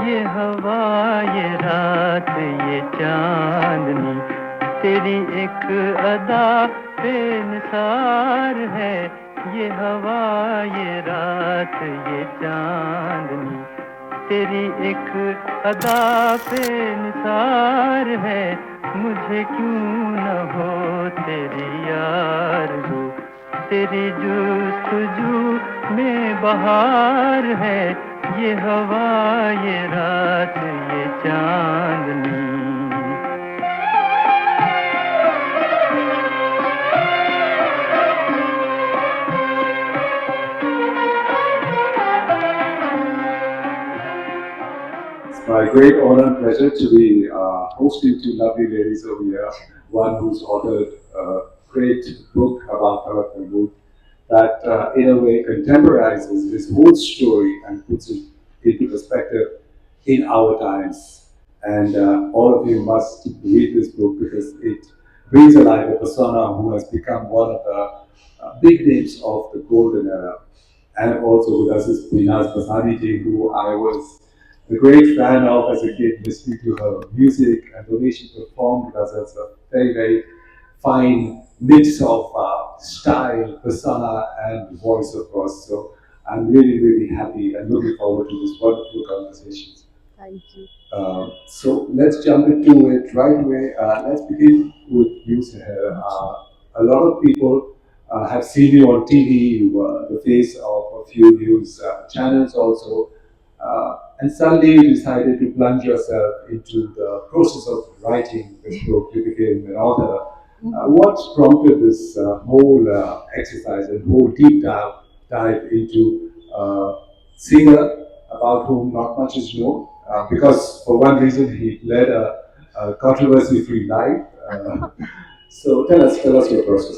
ये हवा, ये रात, ये चांदनी, तेरी एक अदा बेनिसार है। ये हवा, ये रात, ये चांदनी, तेरी एक अदा बेनिसार है। मुझे क्यों न हो तेरी आरज़ू, तेरी जुस्तजू में बहार है। ये हवा, ये रात, ये चांदनी। It's my great honor and pleasure to be hosting two lovely ladies over here. One who's authored a great book about Bharat Mahmood that, in a way, contemporizes his whole story and puts it into perspective in our times. And all of you must read this book because it brings alive a persona who has become one of the big names of the golden era. And also with us is Pinaz Basani ji, who I was a great fan of as a kid, listening to her music and the way she performed with us as a very, very fine mix of style, persona, and voice, of course. So I'm really, really happy and looking forward to this wonderful conversations. Thank you. So let's jump into it right away. Let's begin with you, Seher. A lot of people have seen you on TV, you were the face of a few news channels also, and suddenly you decided to plunge yourself into the process of writing this book. You became an author. What prompted this whole exercise and whole dive into singer about whom not much is known? Because for one reason he led a controversy-free life. So tell us your process.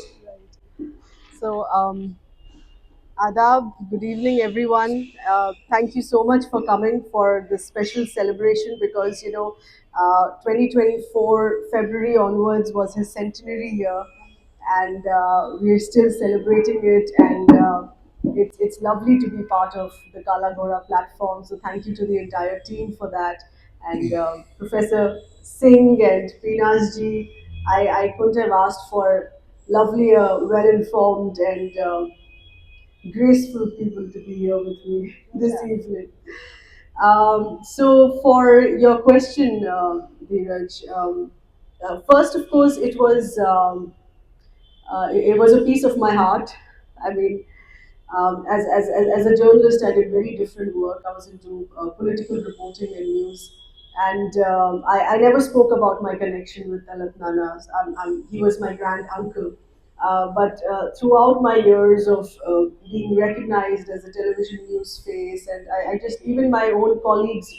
So, Adab, good evening, everyone. Thank you so much for coming for this special celebration because 2024 February onwards was his centenary year, and we're still celebrating it. And it's lovely to be part of the Kala Gora platform. So, thank you to the entire team for that, and Professor Singh and Peenaz ji. I couldn't have asked for lovelier, well-informed, and graceful people to be here with me this evening. So, for your question, Dheeraj, first, of course, it was a piece of my heart. I mean, as a journalist, I did very different work. I was into political reporting and news. And I never spoke about my connection with Talat Nana. He was my grand uncle. But throughout my years of being recognized as a television news face, and I just, even my own colleagues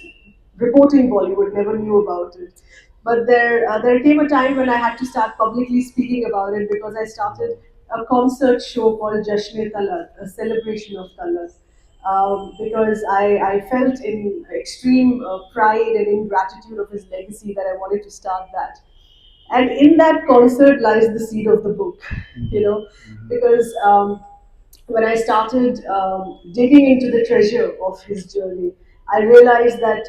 reporting Bollywood never knew about it. But there came a time when I had to start publicly speaking about it because I started a concert show called Jashne Talat, a celebration of Talat. Because I felt in extreme pride and in gratitude of his legacy that I wanted to start that. And in that concert lies the seed of the book, because when I started digging into the treasure of his journey, I realized that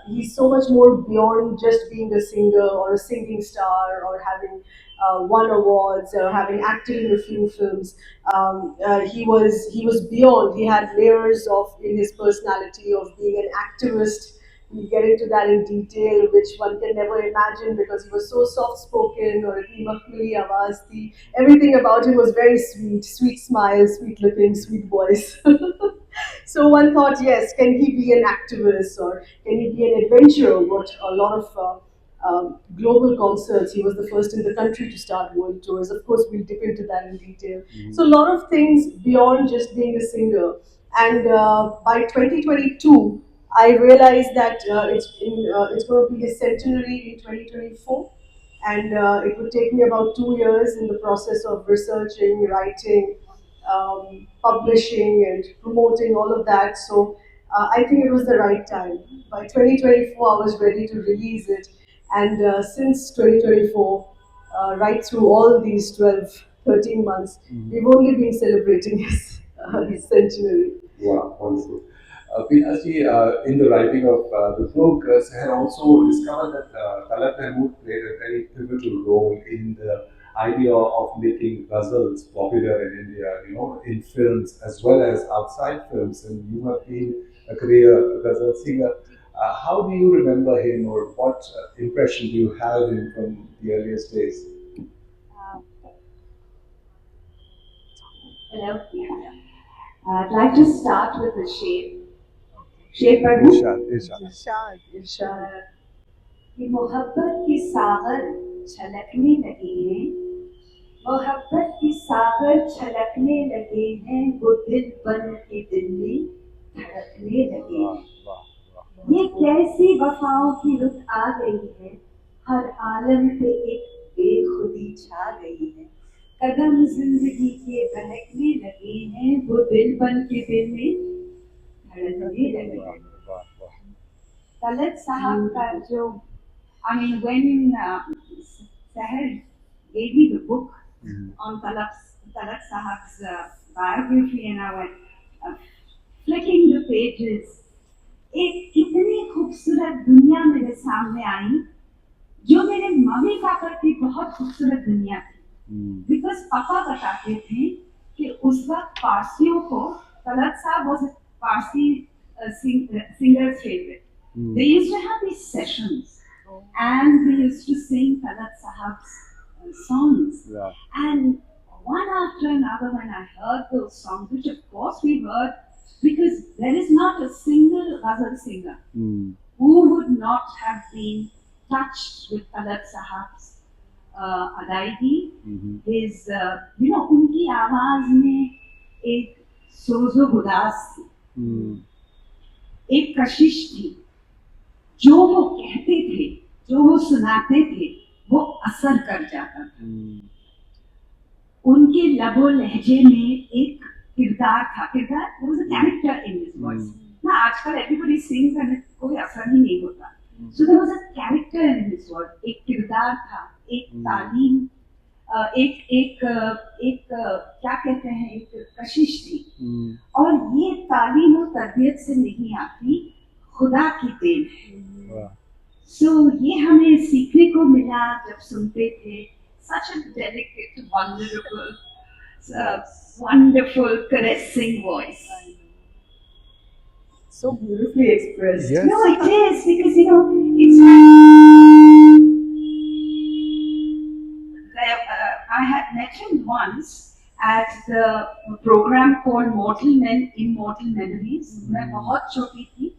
he's so much more beyond just being a singer or a singing star or having won awards or having acted in a few films. He was beyond. He had layers of in his personality of being an activist. We get into that in detail, which one can never imagine because he was so soft spoken or Makhmili Awaz. Everything about him was very sweet, sweet smile, sweet looking, sweet voice. So one thought, yes, can he be an activist or can he be an adventurer? What a lot of global concerts. He was the first in the country to start world tours. Of course, we'll dip into that in detail. So a lot of things beyond just being a singer. And by 2022, I realized that it's going to be a centenary in 2024, and it would take me about 2 years in the process of researching, writing, publishing, and promoting all of that. So I think it was the right time. By 2024, I was ready to release it, and since 2024, right through all these 12, 13 months, we've only been celebrating his centenary. Wow, wonderful. Pinasji, in the writing of the book, Seher also discovered that Talat Mahmood played a very pivotal role in the idea of making ghazals popular in India, in films as well as outside films. And you have been a career ghazal singer. How do you remember him, or what impression do you have of him from the earliest days? Hello. I'd like to start with the shape. शेर पढ़ूं? Irshad, Irshad. कि मोहब्बत की सागर छलकने लगे हैं, मोहब्बत की सागर छलकने लगे हैं, वो दिल बन के दिल में धड़कने लगे हैं। ये कैसी वफाओं की रुत आ गई है, हर आलम पे एक बेखुदी छा गई है, कदम जिंदगी के बहकने लगे हैं, वो दिल बन के दिल में धड़कने लगे हैं। तलत साहब का जो I mean, when Seher gave me the book on Talat Sahab's biography, and I went flicking the pages, एक इतनी खूबसूरत दुनिया मेरे सामने आई जो मेरे मम्मी पापा की बहुत खूबसूरत दुनिया थी। बिकॉज पापा बताते थे कि उस वक्त पारसियों को तलत साहब was a Parsi singer's favorite. They used to have these sessions. And we used to sing Talat Sahab's songs. Yeah. And one after another, when I heard those songs, which of course we heard, because there is not a single ghazal singer who would not have been touched with Talat Sahab's adaigi. His, उनकी आवाज में एक सोजो गुदास थी, एक कशिश थी, जो वो कहते थे, जो वो सुनाते थे, वो असर कर जाता था। उनके लबो लहजे में एक किरदार था, किरदार there was a character in his voice. ना आजकल everybody sings and कोई असर ही नहीं होता। So there was a character in his voice, एक किरदार था, एक तालीम, एक क्या कहते हैं, एक कशिश थी। और ये तालीम और तरबियत से नहीं आती, खुदा की देन है। So ये हमें सीखने को मिला जब सुनते थे, such a delicate, wonderful, caressing voice. So beautifully expressed. Yes. No, it is, because it's I had met him once at the program called Mortal Men, Immortal Memories. मैं बहुत छोटी थी,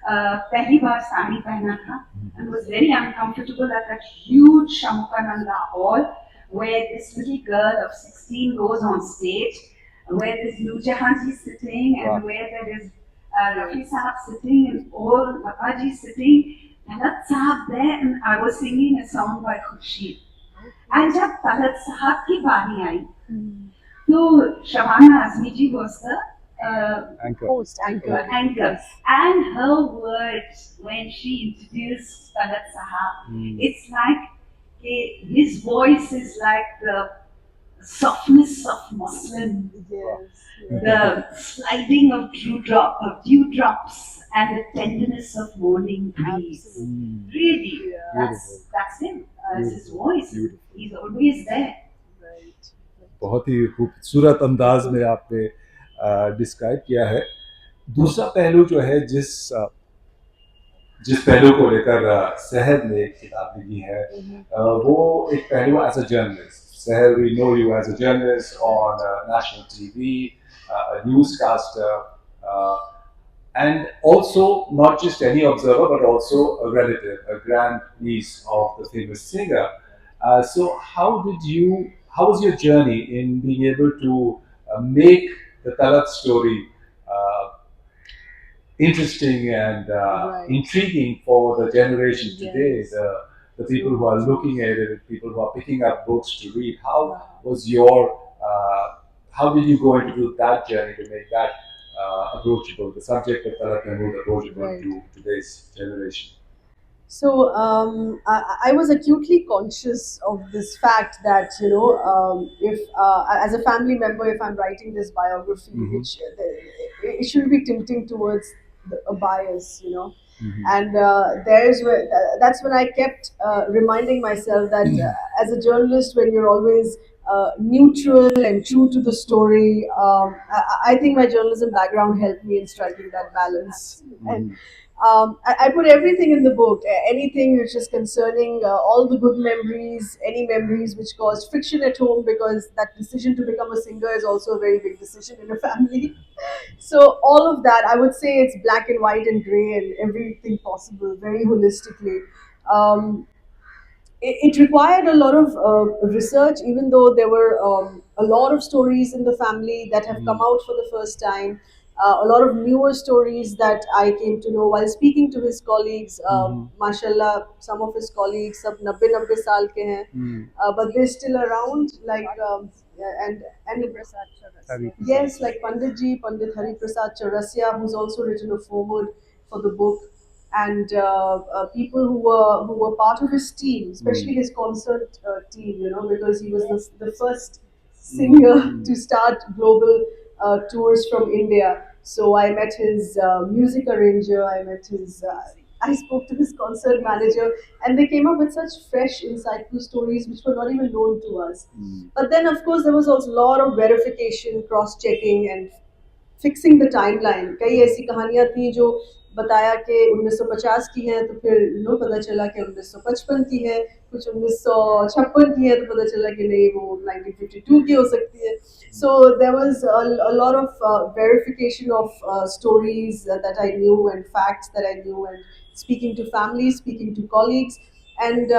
पहली बार साड़ी पहना था, and was very uncomfortable at that huge Shamukananda hall where this little girl of 16 goes on stage, where there's Nurjahan ji sitting, and where there is Rafi Sahab sitting, and all Babaji sitting, Talat Sahab there, and I was singing a song by Khurshid. And जब Talat Sahab की बारी आई, तो Shabana Azmi ji was the Anchor. and her words when she introduced Talat Sahab, it's like his voice is like the softness of muslin, Yes. the sliding of dewdrops, and the tenderness of morning breeze. Really, that's him. That's his voice. He's always there. Right. बहुत ही खूबसूरत अंदाज में आपने describe किया है। दूसरा पहलू जो है, जिस पहलू को लेकर सहर ने एक किताब लिखी है, वो एक पहलू as a journalist. Seher, we know you as a journalist on national TV, a newscaster, and also not just any observer, but also a relative, a grand niece of the famous singer. So how was your journey in being able to make the Talat story interesting and intriguing for the generation today, the people who are looking at it, people who are picking up books to read? How was how did you go into that journey to make that approachable, the subject of Talat Mahmood approachable to today's generation? So I was acutely conscious of this fact that if as a family member, if I'm writing this biography, it should be tilting towards a bias, you know. And that's when I kept reminding myself that as a journalist, when you're always neutral and true to the story, I think my journalism background helped me in striking that balance. And I put everything in the book, anything which is concerning all the good memories, any memories which caused friction at home, because that decision to become a singer is also a very big decision in a family. So all of that, I would say it's black and white and gray and everything possible, very holistically. Um, it required a lot of research, even though there were a lot of stories in the family that have come out for the first time. A lot of newer stories that I came to know while speaking to his colleagues. Mashallah, some of his colleagues, sab 90 saal ke hain, but they're still around. Yeah, and yes, like Pandit Hari Prasad Chaurasia, who's also written a foreword for the book, and people who were part of his team, especially his concert team, you know, because he was the first singer to start global tours from India. So I met his music arranger, I spoke to his concert manager, and they came up with such fresh, insightful stories which were not even known to us. But then, of course, there was also a lot of verification, cross-checking, and fixing the timeline. कई ऐसी कहानियाँ थी जो बताया कि 1950 की हैं, तो फिर पता चला कि 1955 की है, कुछ 1956 की है, तो पता चला कि नहीं, वो 1952 की हो सकती है. So there was a lot of verification of stories that I knew and facts that I knew, and speaking to families, speaking to colleagues, and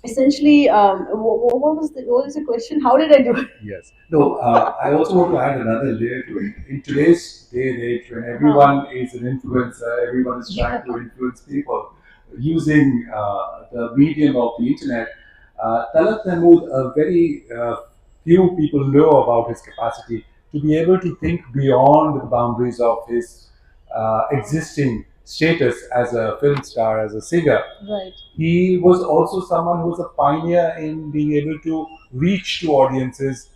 essentially, what was the question? How did I do it? Yes. No, I also want to add another layer to it. In today's day and age, when everyone is an influencer, everyone is trying to influence people using the medium of the internet. Talat Mahmood, a very few people know about his capacity to be able to think beyond the boundaries of his existing status as a film star, as a singer. Right. He was also someone who was a pioneer in being able to reach to audiences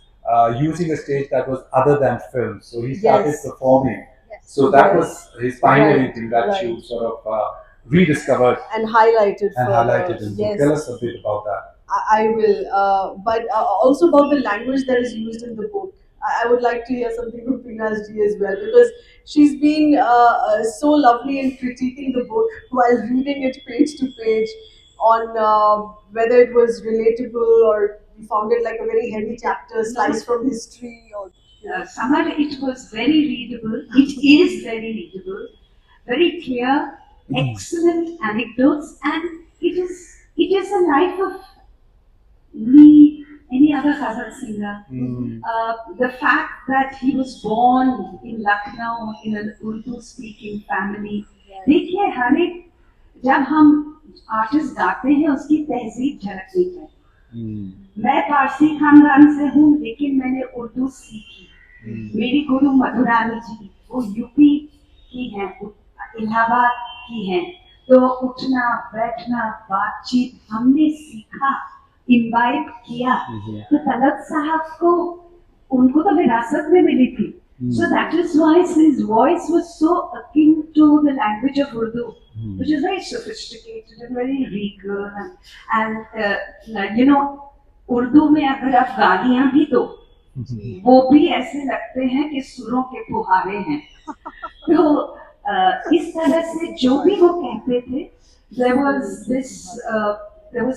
using a stage that was other than film. So he started Yes. performing. So that Yes. was his pioneering Right. thing that Right. you sort of rediscovered And highlighted. and for, highlighted. And yes. tell us a bit about that. I will, but also about the language that is used in the book. I would like to hear something from Pina's G as well, because she's been so lovely in critiquing the book while reading it page to page on whether it was relatable or you found it like a very heavy chapter sliced from history or. Samar, it was very readable. It is very readable, very clear, excellent anecdotes, and it is a life of me, any other Ghazal singer. The fact that he was born in Lucknow in an Urdu-speaking family. देखिए हर एक जब हम artist गाते हैं उसकी तहजीब झलकती है. मैं पारसी खानदान से हूँ लेकिन मैंने उर्दू सीखी. मेरी गुरु मधुरानी जी वो यूपी की हैं, इलाहाबाद की हैं. तो उठना बैठना बातचीत हमने सीखा, इम्बाइब किया. तो तलत साहब को उनको तो विरासत में मिली थी. So that is why his voice was so akin to the language of Urdu, which is very sophisticated and very regal. And you know, Urdu में अगर आप गालियां भी दो वो भी ऐसे लगते हैं कि सुरों के फुहारे हैं. तो इस तरह से जो भी वो कहते थे, there was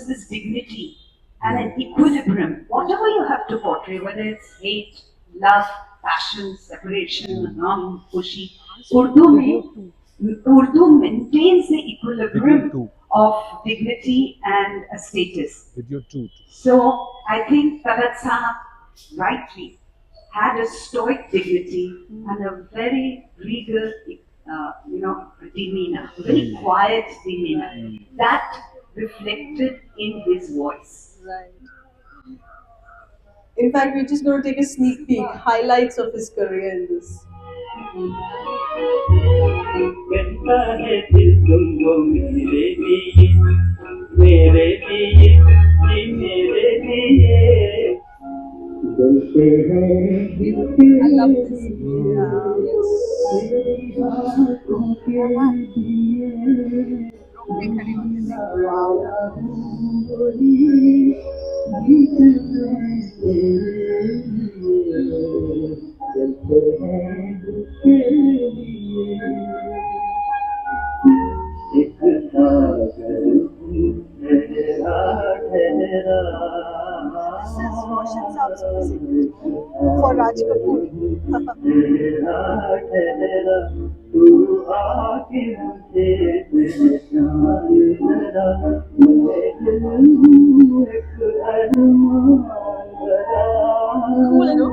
this dignity and an equilibrium. Whatever you have to portray, whether it's hate, love, passion, separation, gham, khushi, Urdu maintains the equilibrium of dignity and a status. With your truth. So I think Talat Sahab rightly had a stoic dignity and a very regal, demeanor, a very quiet demeanor. That reflected in his voice. Right. In fact, we're just going to take a sneak peek, highlights of his career in this. कहता है दिल तुमको मेरे लिए जी मेरे लिए जलते हैं I love this. एक सागर ठहरा ठहरा This is Roshan Saab's music for Raj Kapoor. ठहरा ठहरा तू आके मुझे पहचान जरा मैं दिल एक अरमान Cool, no?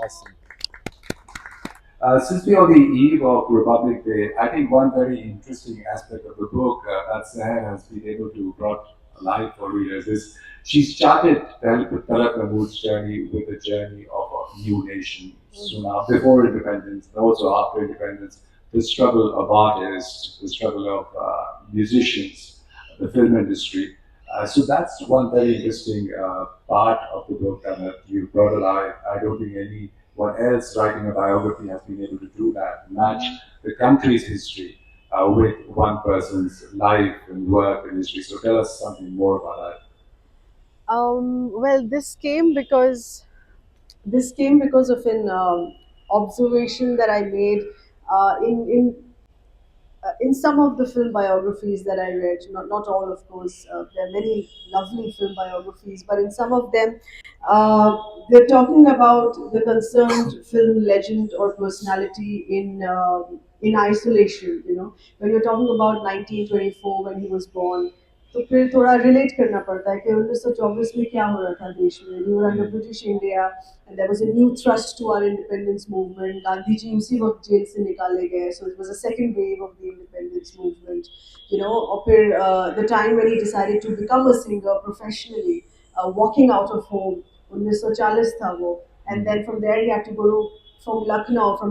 Awesome. Since we are on the eve of Republic Day, I think one very interesting aspect of the book that Seher has been able to brought alive for readers is she started Talat Mahmood's journey with the journey of a new nation. So now, before independence, and also after independence, the struggle of artists, the struggle of musicians, the film industry. So that's one very interesting part of the book that you brought alive. I don't think anyone else writing a biography has been able to do that, match the country's history with one person's life and work and history. So tell us something more about that. Well, this came because of an observation that I made in some of the film biographies that I read, not all, of course, there are many lovely film biographies, but in some of them, they're talking about the concerned film legend or personality in isolation. When you're talking about 1924 when he was born, तो फिर थोड़ा relate करना पड़ता है कि 1924 में क्या हो रहा था देश में. We were under British India and there was a new thrust to our independence movement. Gandhi ji उसी वक्त जेल से निकाले गए, so it was a second wave of the independence movement. और फिर the time when he decided to become a singer professionally, walking out of home, 1940 था वो, and then from there he had to go to from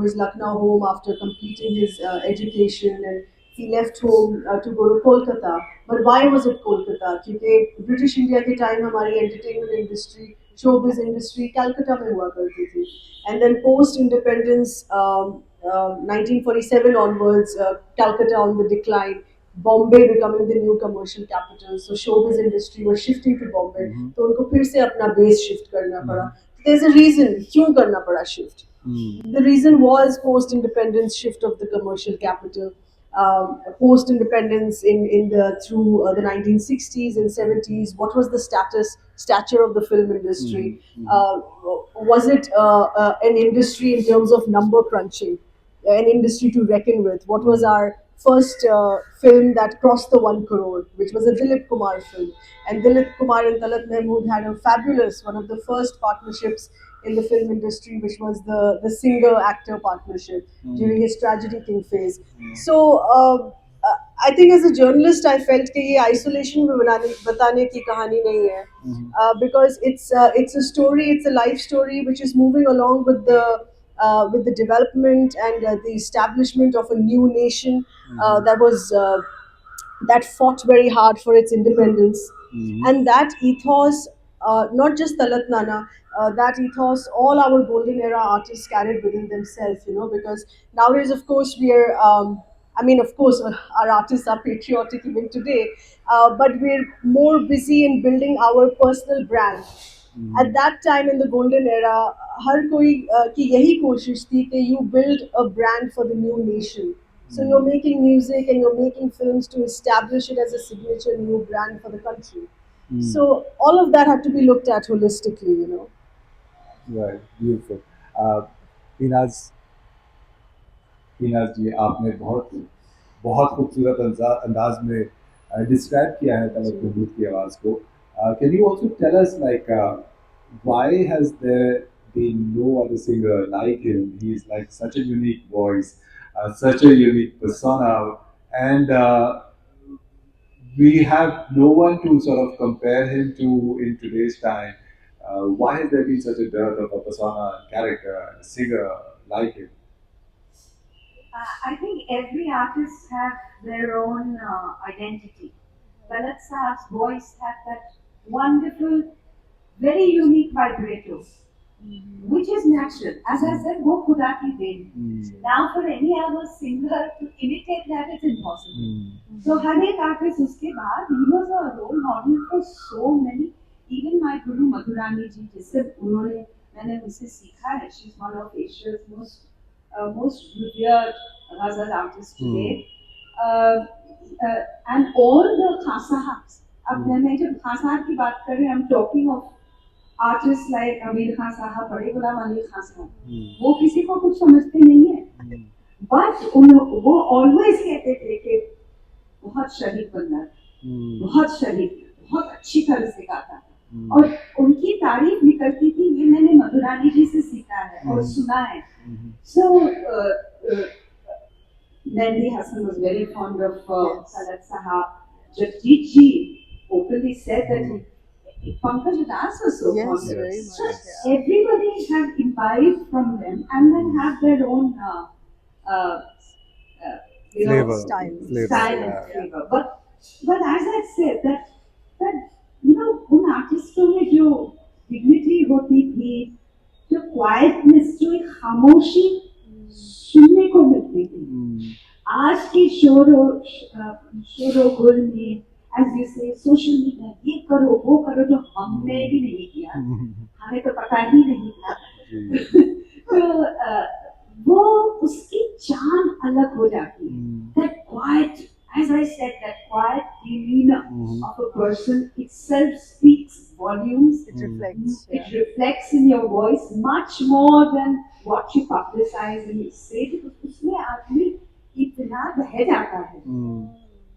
his Lucknow home after completing his education, and he left home to go to Kolkata. But why was it Kolkata? क्योंकि British India के time हमारी entertainment industry, showbiz industry Calcutta में हुआ करती थी. And then post independence, 1947 onwards, Calcutta on the decline, Bombay becoming the new commercial capital. So showbiz industry was shifting to Bombay. तो उनको फिर से अपना base shift करना पड़ा. There's a reason क्यों करना पड़ा shift. The reason was post-independence shift of the commercial capital. Post-independence in the through the 1960s and 70s, what was the stature of the film industry? Was it an industry in terms of number crunching, an industry to reckon with? What was our first film that crossed the 1 crore, which was a Dilip Kumar film? And Dilip Kumar and Talat Mahmood had a fabulous, one of the first partnerships in the film industry, which was the singer actor partnership during his tragedy king phase. So I think as a journalist, I felt कि ये isolation में बताने की कहानी नहीं है, because it's a story, it's a life story which is moving along with the development and the establishment of a new nation that fought very hard for its independence. And that ethos, not just Talat Nana, that ethos, all our golden era artists carried within themselves, because nowadays, of course, of course, our artists are patriotic even today, but we're more busy in building our personal brand. At that time in the golden era, हर कोई की यही कोशिश थी कि you build a brand for the new nation. So you're making music and you're making films to establish it as a signature new brand for the country. So all of that had to be looked at holistically. Right, beautiful. Uh, Inaz, इनाज जी आपने बहुत बहुत खूबसूरत अंदाज में describe किया है तलत महमूद की आवाज़ को. Can you also tell us why has there been no other singer like him? He's like such a unique voice, such a unique persona, and we have no one to sort of compare him to in today's time. Why has there been such a dearth of a persona, character, and a singer like him? I think every artist have their own identity. Bharat Saab's voice had that wonderful, very unique vibrato, which is natural. As I said, वो खुदा की then. Now for any other singer to imitate that is impossible. So हर एक artist उसके बाद he was a role model for so many. Even my guru Madhurani जी जिससे मैंने उनसे सीखा है. She's one of Asia's most revered ghazal artists today. And all the khasahs. अब मैं जब खासार की बात कर रही हूँ, I'm talking of artist like Aamir Khan साहब, बड़े गुलाम अली खान साहब, वो किसी को कुछ समझते नहीं है, बट वो ऑलवेज कहते थे कि बहुत शरीफ बंदा, बहुत शरीफ, बहुत अच्छी तरह से गाता है, और उनकी तारीफ निकलती थी. ये मैंने मधुरानी जी से सीखा है और सुना है. सो mehndi Hasan was very fond of Talat Sahab. Jagjit ji openly said that Pankaj Das was so Yes, fond of very it. much, So yeah. everybody have imbibed from them and then have their own uh, Flavor. Style. style Yeah. and flavor. But as I said that you know उन आर्टिस्टों में जो dignity होती थी, जो quietness, जो एक खामोशी सुनने को मिलती थी. आज की शोरो गुल में, as you say, social media, ये करो वो करो, जो हमने भी नहीं किया, हमें तो पता ही नहीं था. तो वो उसकी चाल अलग हो जाती है. That quiet, as I said, that quiet demeanor of a person itself speaks volumes. It reflects. It Yeah. reflects in your voice much more than what you publicize and you say, because उसमें आदमी इतना बह जाता है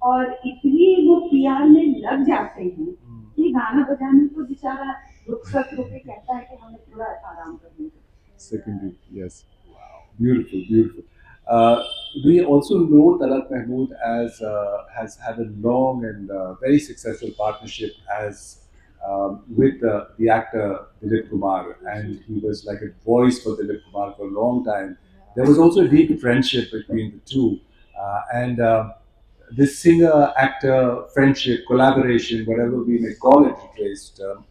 और इतनी वो प्यार में लग जाते हैं कि गाना बजाने को बेचारा रुखसत होके कहता है कि हमें थोड़ा आराम करने दो. Secondary, yes. Beautiful, beautiful. We also know Talat Mahmood as has had a long and very successful partnership as with the actor Dilip Kumar, and he was like a voice for Dilip Kumar for a long time. There was also a deep friendship between the two, and this singer-actor friendship, collaboration, whatever we may call it, today's term,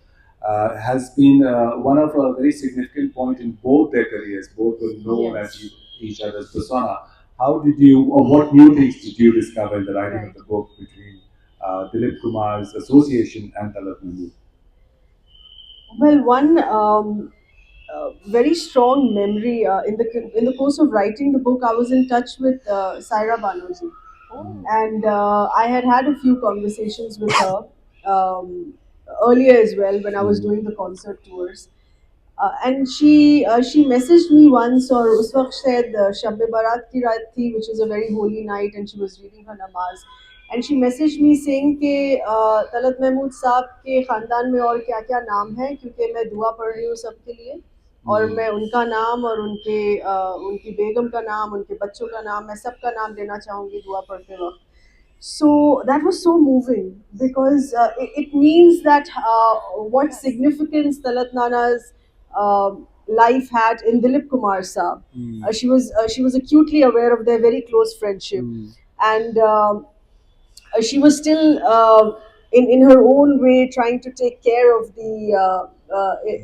has been one of a very significant point in both their careers. Both were known Yes. as each other's persona. How did you, or what new things did you discover in the writing of Right. the book between Dilip Kumar's association and Talat Mahmood? Well, one very strong memory in the course of writing the book. I was in touch with Saira Banerjee, and I had a few conversations with her earlier as well when I was doing the concert tours. And she messaged me once, और उस वक्त शायद शब बारात की रात थी, which is a very holy night, and she was reading her namaz. And she messaged me saying कि तलत महमूद साहब के ख़ानदान में और क्या क्या नाम है, क्योंकि मैं दुआ पढ़ रही हूँ सबके लिए, और मैं उनका नाम और उनकी बेगम का नाम, उनके बच्चों का नाम, मैं सबका नाम लेना चाहूँगी दुआ पढ़ते वक्त. So that was so moving because it means that what significance Talat Nana's life had in Dilip Kumar Saab. She was acutely aware of their very close friendship, and she was still in her own way trying to take care of the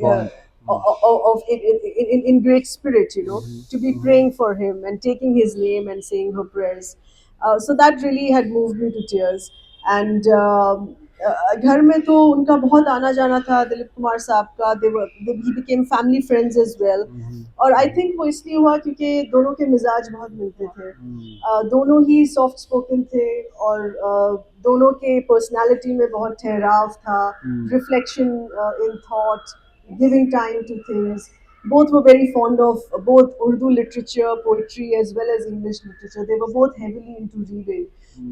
Bond. of in great spirit, you know, to be praying for him and taking his name and saying her prayers. So that really had moved me to tears. And घर में तो उनका बहुत आना जाना था दिलीप कुमार साहब का. He became family friends as well. और आई थिंक वो इसलिए हुआ क्योंकि दोनों के मिजाज बहुत मिलते थे. दोनों ही सॉफ्ट स्पोकन थे, और दोनों के पर्सनालिटी में बहुत ठहराव था, reflection in thought, giving time to things. Both were very fond of both Urdu literature, poetry, as well as English literature. They were both heavily into reading.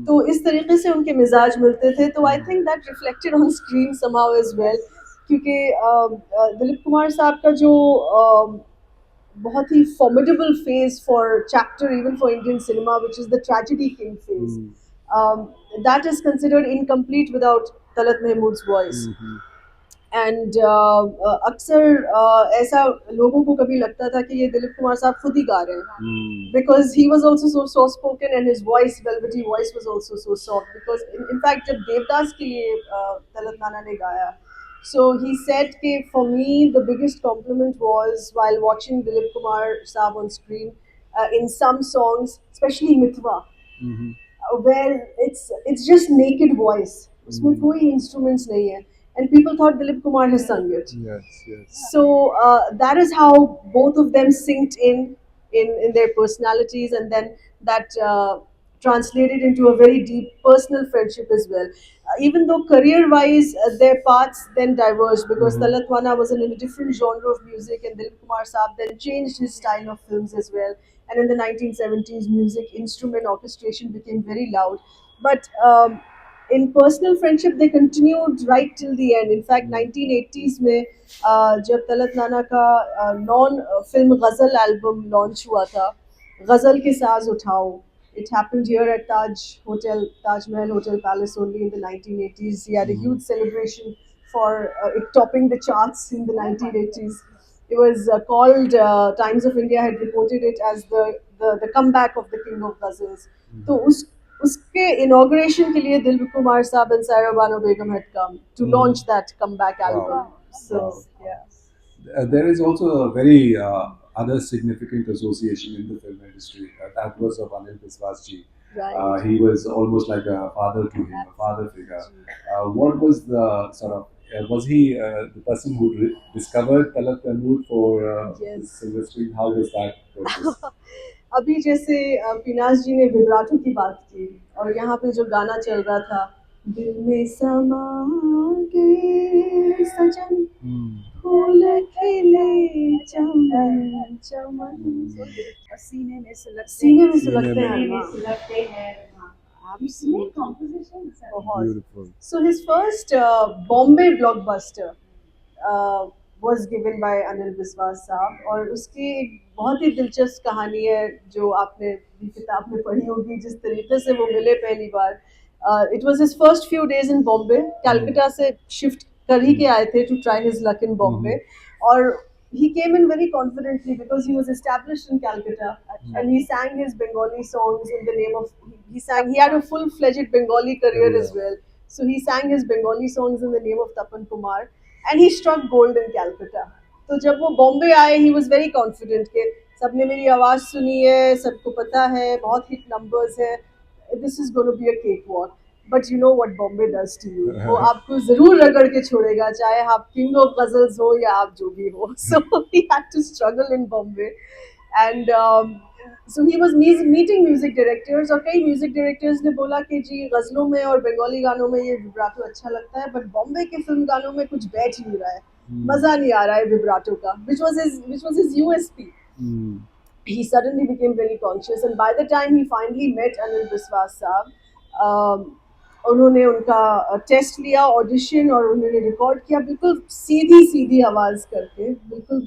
तो इस तरीके से उनके मिजाज मिलते थे. तो I think that reflected on screen somehow as well, क्योंकि दिलीप कुमार साहब का जो बहुत ही formidable phase for chapter even for Indian cinema, which is the tragedy king phase. That is considered incomplete without Talat Mahmood's voice. And अक्सर ऐसा लोगों को कभी लगता था कि ये दिलीप कुमार साहब खुद ही गा रहे हैं, because he was also so soft spoken and his voice, velvety voice, was also so soft. Because in fact जब देवदास के लिए तलत नाना ने गाया, So he said that for me the biggest compliment was while watching Dilip Kumar Saab on screen in some songs, especially Mitwa, where it's just naked voice. उसमें कोई instruments नहीं है, and people thought Dilip Kumar has sung it. Yes, yes. So that is how both of them synced in their personalities, and then that translated into a very deep personal friendship as well. Even though career-wise their paths then diverged, because Talat Wana was in a different genre of music, and Dilip Kumar Saab then changed his style of films as well. And in the 1970s, music instrument orchestration became very loud. But in personal friendship, they continued right till the end. In fact, 1980s में जब तलत नाना का non film गज़ल album launch हुआ था, गज़ल के साज उठाओ, it happened here at Taj Mahal Hotel Palace only in the 1980s. He had a huge celebration for it topping the charts in the 1980s. It was called Times of India had reported it as the comeback of the king of ghazals. तो उसके inauguration के लिए दिलीप कुमार साहब and Saira Bano Begum had come to launch that comeback album. So Wow. yeah. There is also a very other significant association in the film industry. That was of Anil Biswas ji. Right. He was almost like a father to him, a father figure. What was the sort of was he the person who discovered Talat Mahmood for Yes. silver screen? How was that process? अभी जैसे पिनाज जी ने vibrato की बात की, और यहाँ पे जो गाना चल रहा था, दिल में समा गए सजन फूल खिले चमन चमन, सीने में सुलगते सीने में हैं, सुलगते हैं सीने में हाँ। सुलगते हैं इसमें कॉम्पोजिशन बहुत। Beautiful. So his first Bombay blockbuster was given by Anil Biswas साहब, और उसकी एक बहुत ही दिलचस्प कहानी है जो आपने भी किताब में पढ़ी होगी, जिस तरीके से वो मिले पहली बार. It was his first few days in Bombay. Calcutta से शिफ्ट कर ही के आए थे to try his luck in Bombay, और he came in very confidently because he was established in Calcutta, and he sang his Bengali songs in the name of, he had a full-fledged Bengali career as well. So he sang his Bengali songs in the name of Tapan Kumar, and he struck gold in Calcutta. तो जब वो बॉम्बे आए, he was very confident कि सबने मेरी आवाज़ सुनी है, सबको पता है, बहुत हिट नंबर्स है, this is going to be a cakewalk. But you know what Bombay does to you. वो आपको ज़रूर रगड़ के छोड़ेगा, चाहे आप king of ghazals हो या आप जो भी हो. So he had to struggle in Bombay, and so he was meeting music directors, और कई म्यूजिक डायरेक्टर्स ने बोला कि जी गज़लों में और बंगाली गानों में ये विब्राटो अच्छा लगता है, बट बॉम्बे के फिल्म गानों में कुछ बैठ नहीं रहा है, मज़ा नहीं आ रहा है विब्राटो का, which was his USP. He suddenly became very conscious, and by the time he finally met Anil Biswas साहब, उन्होंने उनका टेस्ट लिया, ऑडिशन, और उन्होंने रिकॉर्ड किया बिल्कुल सीधी सीधी आवाज़ करके, बिल्कुल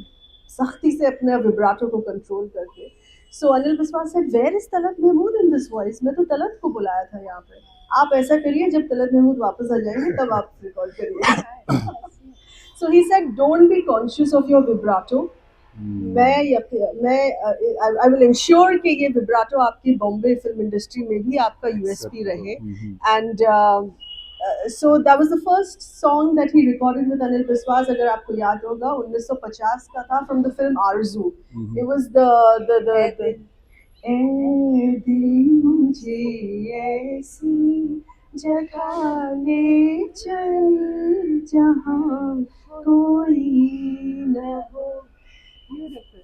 सख्ती से अपने विब्राटो को कंट्रोल करके. सो अनिल बिस्वास said, where is Talat Mahmood in this voice? मैं तो तलत को बुलाया था यहाँ पे, आप ऐसा करिए जब तलत महमूद वापस आ जाएंगे तब आप रिकॉर्ड करिए. So he said, don't be conscious of your vibrato. I will ensure कि ये विब्राटो आपकी बॉम्बे फिल्म इंडस्ट्री में भी आपका यूएसपी रहे. And so that was the first song that he recorded with Anil Biswas. अगर आपको याद होगा 1950 का था, from the film Arzu. It was the ए दिल मुझे ऐसी जगह ले चल जहाँ कोई न हो.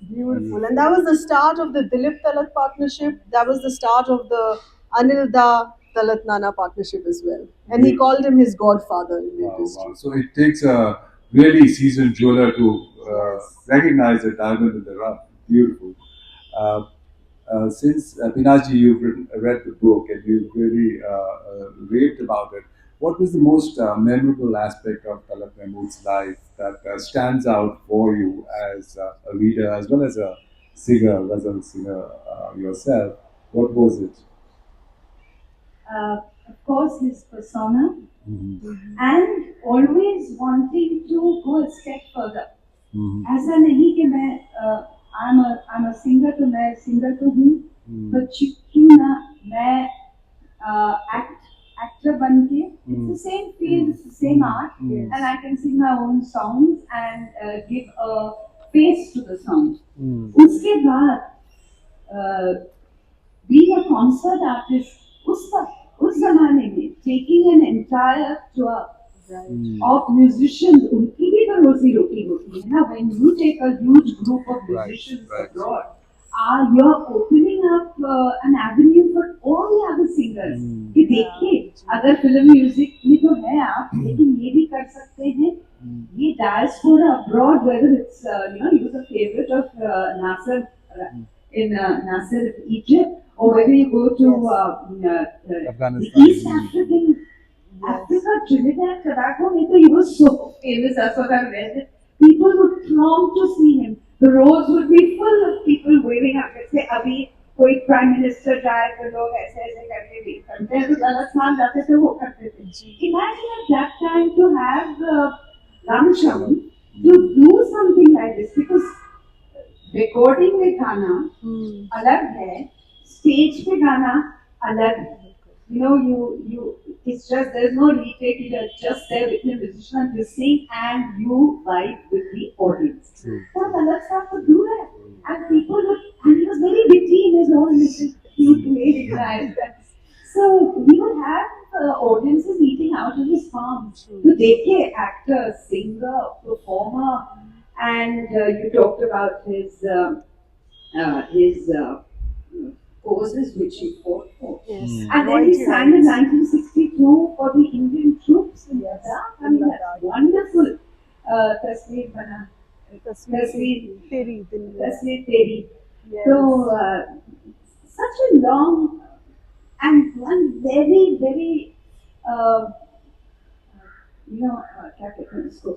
Beautiful. And that was the start of the Dilip Talat partnership. That was the start of the Anil Da Talat Nana partnership as well. And he called him his godfather in the industry. Wow. So it takes a really seasoned jeweler to recognize a diamond in the rough. Beautiful. Since Pinaji, you've read the book and you've really raved about it. What was the most memorable aspect of Talat Mahmood's life that stands out for you as a reader as well as a singer, ghazal singer yourself? What was it? of course his persona and always wanting to go a step further. ऐसा नहीं कि मैं I'm a singer तो मैं singer तो हूँ, but क्यों ना मैं एक्टर बन के It's the same field, it's the same art, and I can sing my own songs and give a face to the song. उसके बाद being a concert artist, उस ज़माने में taking an entire tour of musicians, उनकी भी तो रोजी रोटी होती है ना. When you take a huge group of musicians abroad, you're opening up an avenue for all the other singers. कि देखिए, अगर फिल्म म्यूजिक में तो है आप, लेकिन ये भी कर सकते हैं. ये diaspora abroad, whether it's he was a favorite of Nasser in Nasser, Egypt, or whether you go to the East African Africa, Trinidad, Tobago, he was so famous. That's what I read. People would throng to see him. The roads would be full of people waving up. Say, अभी कोई prime minister जाए तो लोग ऐसे ऐसे करके भी करते हैं. तो गलत मान जाते थे वो करते थे. Imagine at that time to have Rameshwaram to do something like this, because recording में गाना अलग है, stage पे गाना अलग है. It's just, there's no retake, you're just there with the musician and you sing and you vibe with the audience. But Talat would do that. And people would, and he was very witty in his own little cute way, right? So he would have audiences eating out of his palms. So देखिए, actor, singer, performer, and you talked about his causes which he fought for. Yes. And then he sang in 1962 for the Indian troops in Ladakh. I mean, that's wonderful. Tasveer Bana. Tasveer Teri. So, such a long and one very, very, क्या कहते हैं उसको,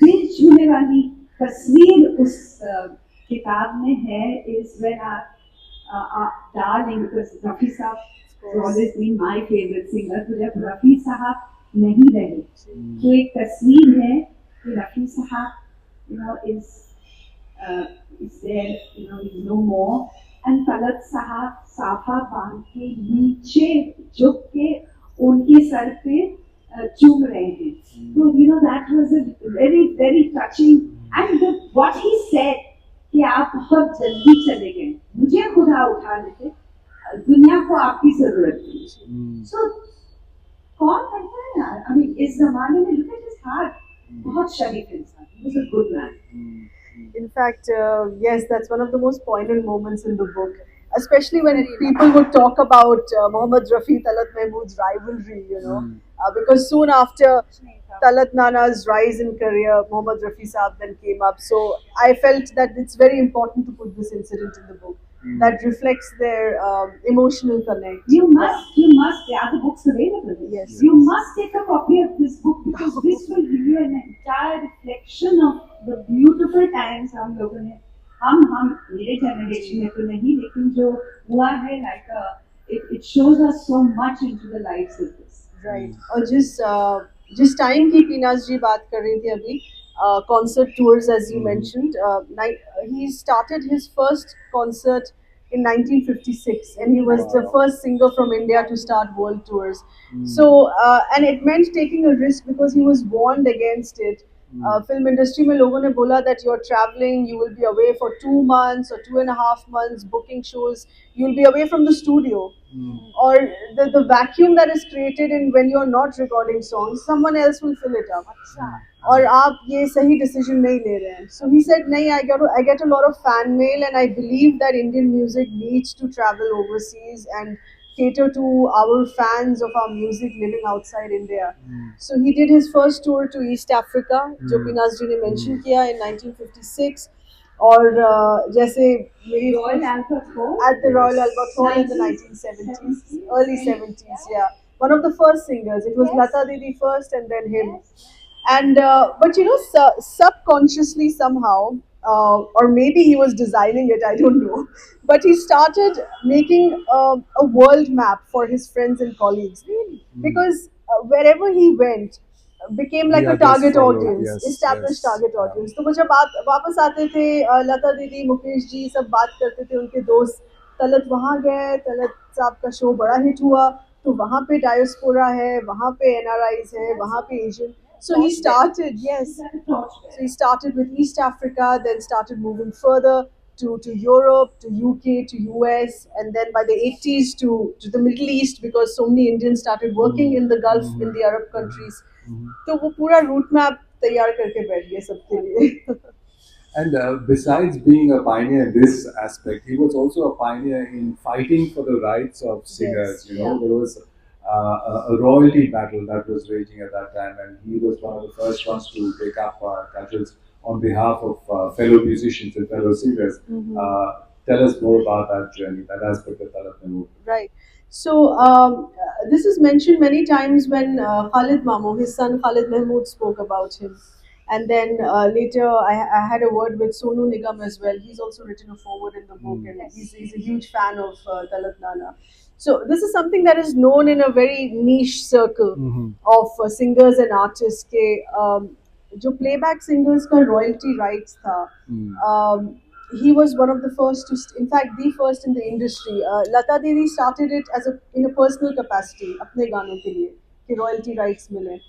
दिल छूने वाली तस्वीर उस किताब में है. Is when our darling, because Rafi Saab has always been my favorite singer. तो जब रफी साहब नहीं रहे, तो एक तस्वीर है कि रफी साहब, is there, he's no more, and Talat साहब साफा बांध के नीचे झुक के उनके सर पे चूम रहे हैं. So that was a very, very touching, and what he said कि आप बहुत जल्दी चले गए, मुझे खुदा उठा लेते, दुनिया को आपकी जरूरत थी. So कौन करता है यार? I mean, इस जमाने में look at his heart, बहुत शरीफ इंसान. He was a good man. In fact, yes, that's one of the most poignant moments in the book, especially when people would talk about Mohammad Rafi Talat Mahmood's rivalry, because soon after Talat Nana's rise in career, Mohammad Rafi Saab then came up. So I felt that it's very important to put this incident in the book that reflects their emotional connect. You must, the other books available. Yes. You must take a copy of this book, because this will give you an entire reflection of the beautiful times हम लोगों ने, हम मेरे generation में तो नहीं, लेकिन जो हुआ है, like it shows us so much into the lives of this. Right. और जिस टाइम की पीनाज जी बात कर रही थी अभी, concert tours, as you mentioned, he started his first concert in 1956, and he was the first singer from India to start world tours. So and it meant taking a risk because he was warned against it. Film industry में लोगों ने बोला that you're traveling, you will be away for 2 months or 2.5 months booking shows, you'll be away from the studio, or the vacuum that is created in when you're not recording songs, someone else will fill it up. और आप ये सही decision नहीं ले रहे हैं. So he said, नहीं, I get a lot of fan mail, and I believe that Indian music needs to travel overseas and cater to our fans of our music living outside India. So he did his first tour to East Africa, जो पीनाज जी ने mention किया, in 1956. और जैसे मेरी Royal Albert Hall. At the Royal Albert Hall in the 1970s, early 70s, yeah. One of the first singers. It was Lata Didi first and then him. And but subconsciously somehow, or maybe he was designing it, I don't know, but he started making a world map for his friends and colleagues, because wherever he went became like a target audience, established target audience. तो वो जब वापस आते थे, लता दीदी, मुकेश जी सब बात करते थे, उनके दोस्त, तलत वहाँ गए, तलत साहब का शो बड़ा हिट हुआ, तो वहाँ पे डायस्पोरा है, वहाँ पे NRIs है, वहाँ पे Asian. So he started, yes. So he started with East Africa, then started moving further to Europe, to UK, to US, and then by the 80s to the Middle East, because so many Indians started working in the Gulf, in the Arab countries. तो वो पूरा route map तैयार करके बैठ गए सबके लिए. And besides being a pioneer in this aspect, he was also a pioneer in fighting for the rights of singers. Yes, You know, yeah. there was a royalty battle that was raging at that time, and he was one of the first ones to take up cudgels on behalf of fellow musicians and fellow singers. Tell us more about that journey, that aspect of Talat Mahmood. Right. So this is mentioned many times when Khalid Mamo, his son Khalid Mahmood, spoke about him. And then later, I had a word with Sonu Nigam as well. He's also written a foreword in the book, and he's a huge fan of Talat Nana. So this is something that is known in a very niche circle of singers and artists. के जो playback singers का royalty rights था. He was one of the first to, in fact, the first in the industry. Lata Didi started it as in a personal capacity, अपने गानों के लिए कि royalty rights मिले.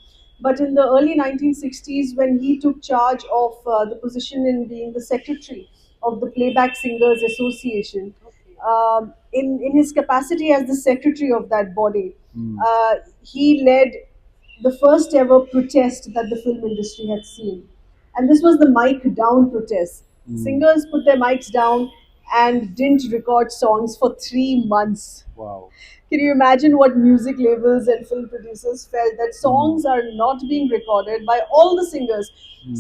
But in the early 1960s, when he took charge of the position in being the secretary of the Playback Singers Association, in his capacity as the secretary of that body, he led the first ever protest that the film industry had seen. And this was the mic down protest. Singers put their mics down and didn't record songs for 3 months. Wow. Can you imagine what music labels and film producers felt that songs are not being recorded by all the singers?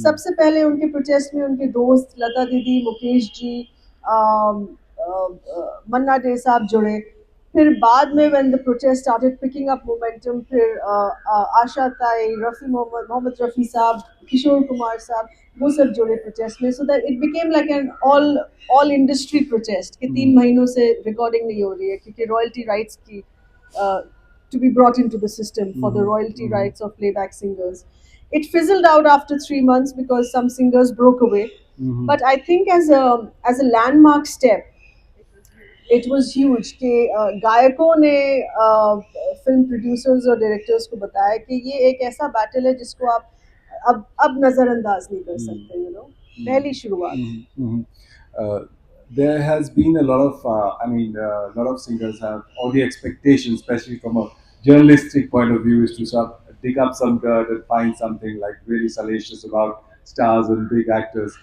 सबसे पहले उनके protest में उनके दोस्त लता दीदी, मुकेश जी, मन्ना day साहब जुड़े. फिर बाद में when the protest started picking up momentum, फिर आशा ताई, रफ़ी मोहम्मद, मोहम्मद रफ़ी साहब, किशोर कुमार साहब, वो सब जुड़े प्रोटेस्ट में. So that it became like an all industry protest कि 3 महीनों से रिकॉर्डिंग नहीं हो रही है क्योंकि रॉयल्टी राइट्स की to be brought into the system for the royalty rights of playback singers. It fizzled out after 3 months because some singers broke away. But I think as a landmark step, it was huge कि गायकों ने film producers और directors को बताया कि ये एक ऐसा बैटल है जिसको आप अब नजरअंदाज नहीं कर सकते. पहली शुरुआत. There has been a lot of, a lot of singers have all the expectations, especially from a journalistic point of view, is to sort of dig up some dirt and find something like really salacious about stars and big actors.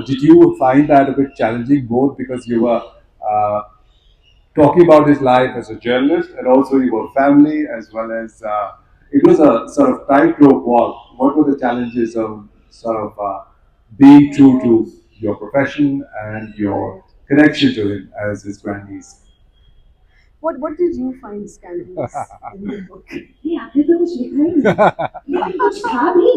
Did you find that a bit challenging, both because you were talking about his life as a journalist and also your family, as well as it was a sort of tightrope walk? What were the challenges of sort of being true to your profession and your connection to him as his grandniece? What did you find scandalous in the book? नहीं आपने तो कुछ लिखा ही नहीं लेकिन कुछ था भी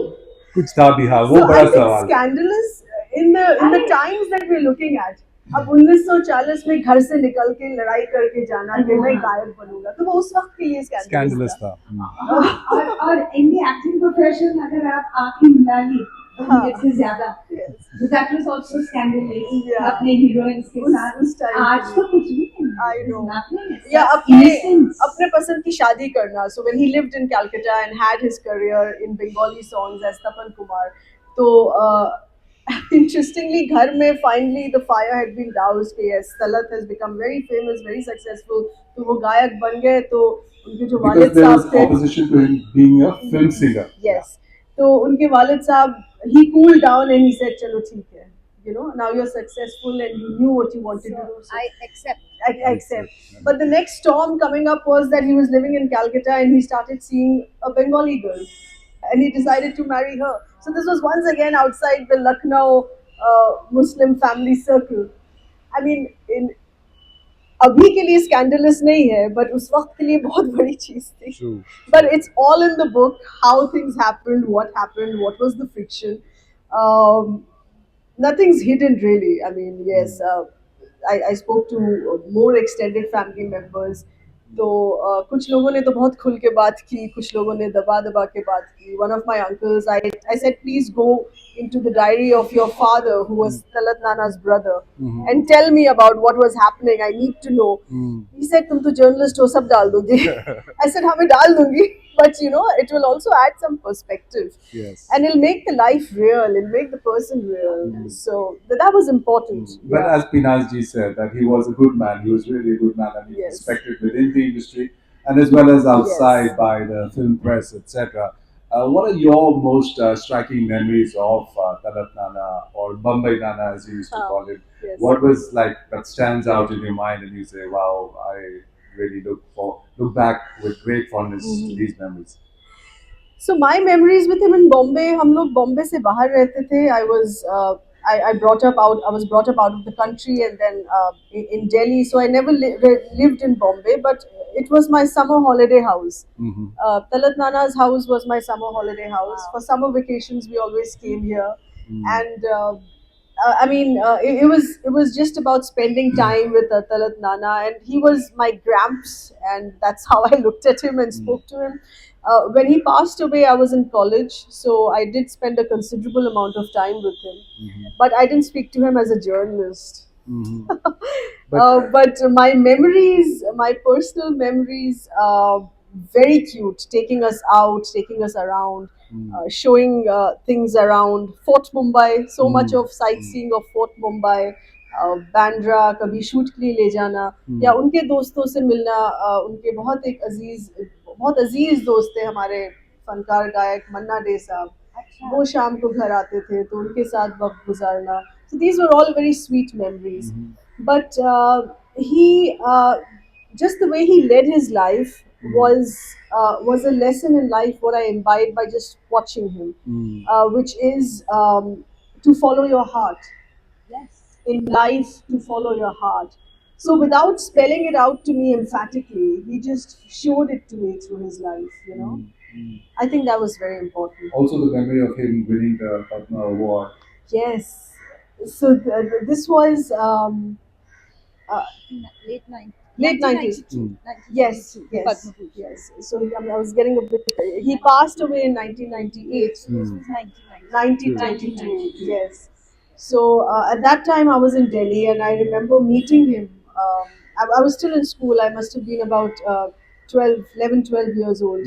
कुछ था भी, हाँ, वो So बड़ा I think सवाल. scandalous in the times that we're looking at. अब 1940 में घर से निकल के लड़ाई करके जाना कि मैं गायक बनूंगा, तो वो उस वक्त के लिए स्कैंडलस स्कैंडलस था. और इन द एक्टिंग प्रोफेशन अगर आप आंखें मिला ली से ज्यादा तो दैट वाज आल्सो स्कैंडलस अपने हीरोइंस के साथ. उस time आज तो कुछ भी नहीं. I know. Nothing. या Innocence. अपने पसंद की शादी करना. So when he lived in Calcutta and had his career in Bengali songs as Tapan Kumar, तो interestingly घर में finally the fire had been doused कि yes, Talat has become very famous, very successful, तो वो गायक बन गए. तो उनके जो Because वालिद there was साहब थे, opposition to him being a film singer. yes, तो उनके वालिद साहब, he cooled down and he said चलो ठीक है, now you're successful and you knew what you wanted to do. So I accept. I accept. But the next storm coming up was that he was living in Calcutta and he started seeing a Bengali girl and he decided to marry her. So this was once again outside the Lucknow Muslim family circle. I mean, अभी के लिए scandalous नहीं है, but उस वक्त के लिए बहुत बड़ी चीज थी. True. But it's all in the book, how things happened, what was the friction. Nothing's hidden really. I mean, yes, I spoke to more extended family members. तो कुछ लोगों ने तो बहुत खुल के बात की, कुछ लोगों ने दबा दबा के बात की. One of my uncles, I said please go into the diary of your father, who was Talat Nana's brother, Mhm. and tell me about what was happening. I need to know. He said, "तुम तो journalist हो, सब डाल दोगे." I said, "हाँ मैं डाल दूँगी, but you know, it will also add some perspective, Yes. and it'll make the life real. It'll make the person real. So that was important. But as Pinasji said, that he was a good man. He was really a good man, and he was Yes. respected within the industry and as well as outside Yes. by the film press, etc. What are your most striking memories of Talat Nana or Bombay Nana, as you used to call him? Yes. What was like that stands out in your mind, and you say, "Wow, I really look back with great fondness to these memories." So my memories with him in Bombay, हम लोग बॉम्बे से बाहर रहते थे. I brought up out. I was brought up out of the country, and then in Delhi. So I never lived in Bombay, but it was my summer holiday house. Talat Nana's house was my summer holiday house. For summer vacations, we always came here, and it was just about spending time with Talat Nana, and he was my gramps, and that's how I looked at him and spoke to him. When he passed away, I was in college, so I did spend a considerable amount of time with him, but I didn't speak to him as a journalist. But my memories, my personal memories, very cute. Taking us out, taking us around, showing things around Fort Mumbai. So much of sightseeing of Fort Mumbai, Bandra कभी shoot के लिए ले जाना या उनके दोस्तों से मिलना. उनके बहुत अजीज दोस्त थे हमारे फनकार गायक मन्ना डे साहब. वो शाम को घर आते थे तो उनके साथ वक्त गुजारना. So these were all very sweet memories. But he just the way he led his life was a lesson in life what I imbibed by just watching him, which is to follow your heart. Yes. In life, to follow your heart. So without spelling it out to me emphatically, he just showed it to me through his life, you know. I think that was very important. Also, the memory of him winning the Padma Award. Yes. So this was Late 90s. late 90s. 1992. Yes, yes, yes. So I was getting a bit. He passed away in 1998. This was 1992. 1992. Yes. So at that time I was in Delhi, and I remember meeting him. I was still in school. I must have been about 12 years old.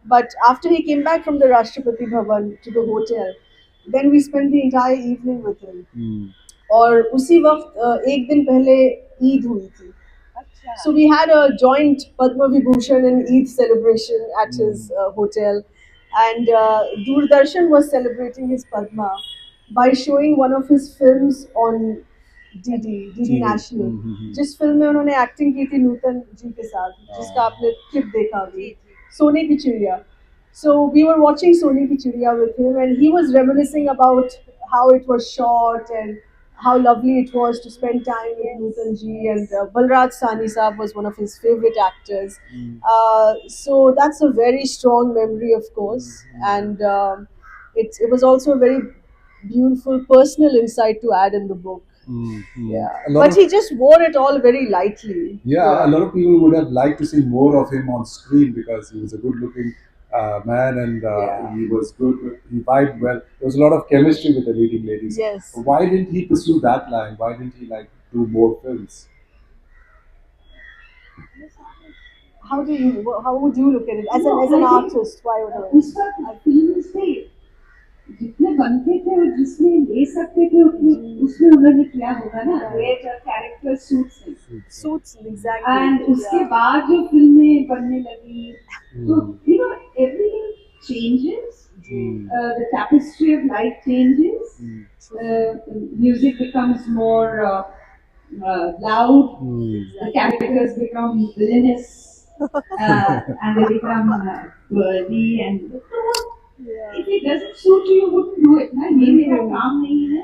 But after he came back from the Rashtrapati Bhavan to the hotel, then we spent the entire evening with him. और उसी वक्त एक दिन पहले ईद हुई थी. So we had a joint Padma Vibhushan and Eid celebration at his hotel, and Doordarshan was celebrating his Padma by showing one of his films on DD National. जिस film में उन्होंने एक्टिंग की थी नूतन जी के साथ, जिसका आपने क्लिप देखा अभी, सोने की चिड़िया. So we were watching Soni Ki Chidiya with him, and he was reminiscing about how it was shot and how lovely it was to spend time with Nutan ji. And Balraj Sani Saab was one of his favorite actors. So that's a very strong memory, of course, and it was also a very beautiful personal insight to add in the book. Yeah, but he just wore it all very lightly. Yeah, a lot of people would have liked to see more of him on screen because he was a good-looking man, and he was good. He vibed well. There was a lot of chemistry with the leading ladies. Yes. Why didn't he pursue that line? Why didn't he do more films? How would you look at it as an artist? Why would I? उस वक्त film से जितने बनते थे और जिसमें ले सकते थे उसमें उन्होंने किया होगा ना. वेट और कैरेक्टर Suits exactly. एंड उसके बाद जो फिल्में बनने लगी तो everything changes. The tapestry of life changes. Music becomes more loud. The characters become villainous. And they become worthy, and if it doesn't suit you, you wouldn't do it. ना ये मेरा काम नहीं है.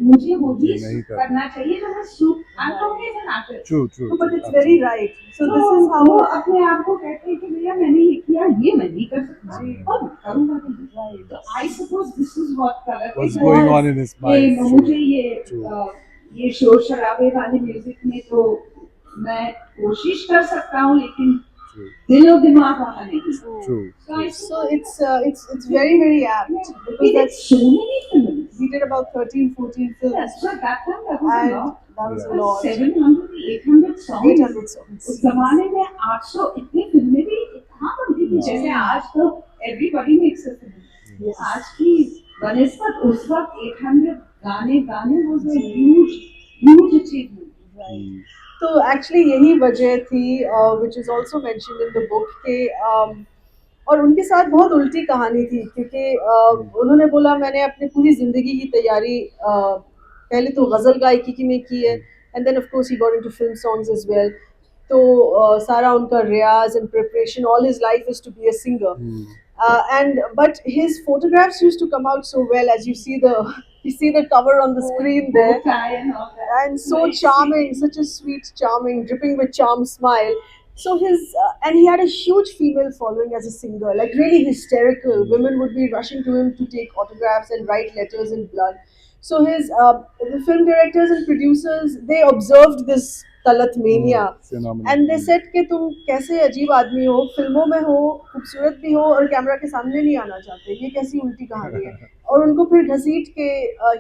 मुझे वो भी करना चाहिए जो मैं suit. I'm okay as an actor. True. But it's very right. So this is how वो अपने आप को कहते हैं कि भैया मैंने ये किया, ये मैं नहीं कर सकता और करूँगा नहीं. So I suppose this is what What's going on in his mind? मुझे ये शोर शराबे वाले म्यूजिक में तो मैं कोशिश कर सकता हूँ, लेकिन दिलो दिमाग वाला नहीं. True. So it's very very apt because That's so many films. did about 13, 14 films. Yes, so at that time that was a And lot. that was a Yeah. lot. 700, 800 songs. 800 songs. उस जमाने में 800 इतनी फिल्में भी कहाँ बनती थी जैसे आज तो everybody makes a film. Yes. आज की बनस्पत उस वक्त 800 गाने was a huge achievement. Right. तो एक्चुअली यही वजह थी which is also mentioned in the book के और उनके साथ बहुत उल्टी कहानी थी क्योंकि उन्होंने बोला मैंने अपनी पूरी ज़िंदगी की तैयारी पहले तो गज़ल गायकी में की है and then of course he got into film songs as well तो सारा उनका रियाज and preparation all his life is to be a singer but his photographs used to come out so well as you see the cover on the screen there. And all that. And so charming, such a sweet, charming, dripping with charm smile. So and he had a huge female following as a singer, like really hysterical. Women would be rushing to him to take autographs and write letters in blood. So the film directors and producers, they observed this Talat mania. And they said कि तुम कैसे अजीब आदमी हो, फिल्मों में हो, खूबसूरत भी हो और कैमरा के सामने नहीं आना चाहते, ये कैसी उल्टी कहानी है. और उनको फिर घसीट के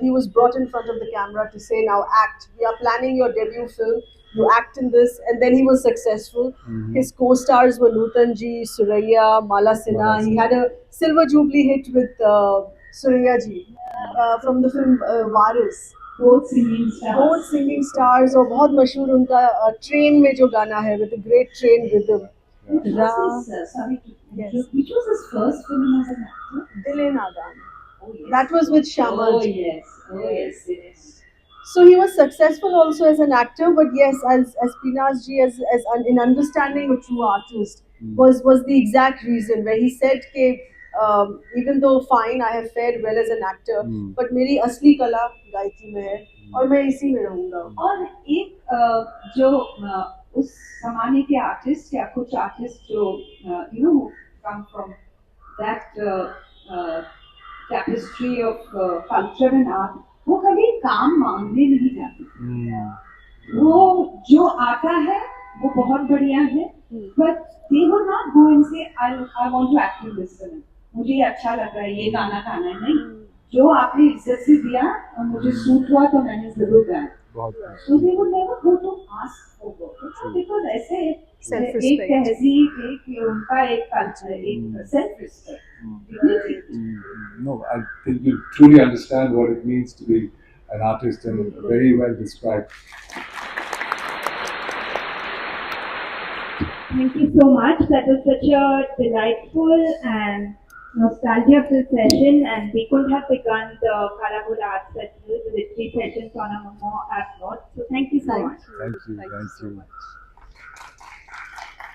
he was brought in front of the camera to say now act, we are planning your debut film, you act in this, and then he was successful. His co-stars were Nutan ji, Suraiya, Mala Sinha. He had a silver jubilee hit with Suraiya ji from the film Varis. Both singing stars. और बहुत मशहूर उनका train में जो गाना है with a great train rhythm. Which was Yes. which was his first film as an actor? Dil e Nadan. Oh, yes. That was with Shyama Oh ji. yes, oh yes, yes. So he was successful also as an actor, but yes, as Pinaz ji, in understanding a true artist, was the exact reason where he said that even though fine, I have fared well as an actor, but मेरी असली कला गायकी में है और मैं इसी में रहूँगा. और एक जो उस जमाने के आर्टिस्ट या कुछ आर्टिस्ट जो come from that tapestry of culture and art, वो कभी काम मांगने नहीं जाते. वो जो आता है वो बहुत बढ़िया है, but they will not go and say I want to act in this film. मुझे ये अच्छा लग रहा है, ये गाना गाना है. नहीं, जो आपने इज्जत से दिया और मुझे सूट हुआ तो मैंने जरूर गाया. So they would never go to ask for work. Because ऐसे एक तहजीब, एक उनका एक कल्चर, एक self respect. No, I think you truly understand what it means to be an artist and very well described. Thank you so much. That was such a delightful and nostalgia-filled session, and we couldn't have begun the Kalabul Arts Festival with 3 sessions on a more apt note. So thank you so much. Thank you.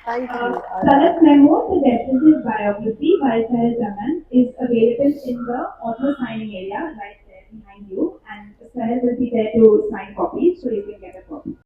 Thank you. Talat Mehmood, the definitive biography by Sahil Raman, is available in the author signing area right there behind you, and Sahil will be there to sign copies, so you can get a copy.